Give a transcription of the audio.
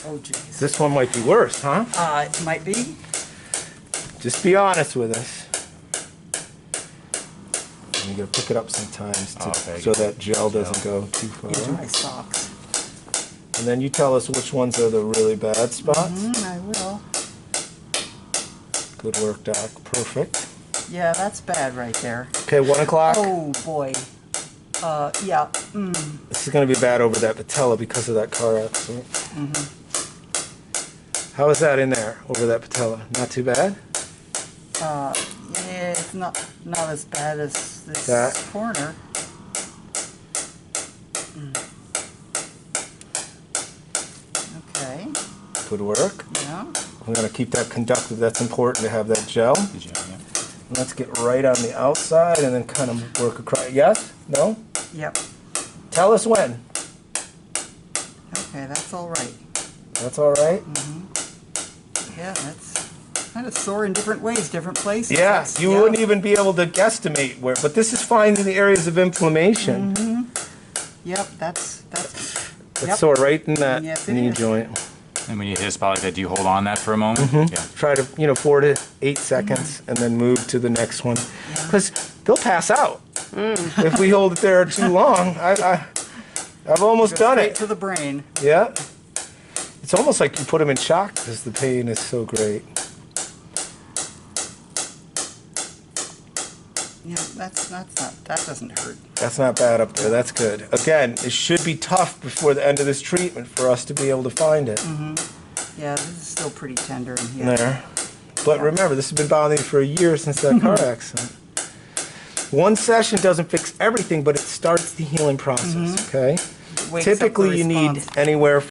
Oh, jeez. This one might be worse, huh? It might be. Just be honest with us. And you gotta pick it up sometimes so that gel doesn't go too far. Into my socks. And then you tell us which ones are the really bad spots. I will. Good work, Doc. Perfect. Yeah, that's bad right there. Okay, 1 o'clock. Oh, boy. Yeah. This is going to be bad over that patella because of that car accident. How is that in there, over that patella? Not too bad? Yeah, it's not as bad as this corner. Okay. Good work. Yeah. We're going to keep that conductive. That's important to have that gel. The gel, yeah. Let's get right on the outside and then kind of work across. Yes? No? Yep. Tell us when. Okay, that's all right. That's all right? Yeah, that's kind of sore in different ways, different places. Yeah, you wouldn't even be able to guesstimate where, but this is finding the areas of inflammation. Yep, that's It's sore right in that knee is. joint. And when you hit a spot like that, do you hold on that for a moment? Yeah. Try to, 4 to 8 seconds and then move to the next one. Because they'll pass out if we hold it there too long. I've almost done straight it. to the brain. Yeah. It's almost like you put them in shock because the pain is so great. Yeah, that doesn't hurt. That's not bad up there. That's good. Again, it should be tough before the end of this treatment for us to be able to find it. Yeah, this is still pretty tender in here. There. But remember, this has been bothering you for a year since that car accident. One session doesn't fix everything, but it starts the healing process, okay? Wakes up the Typically, you need response. anywhere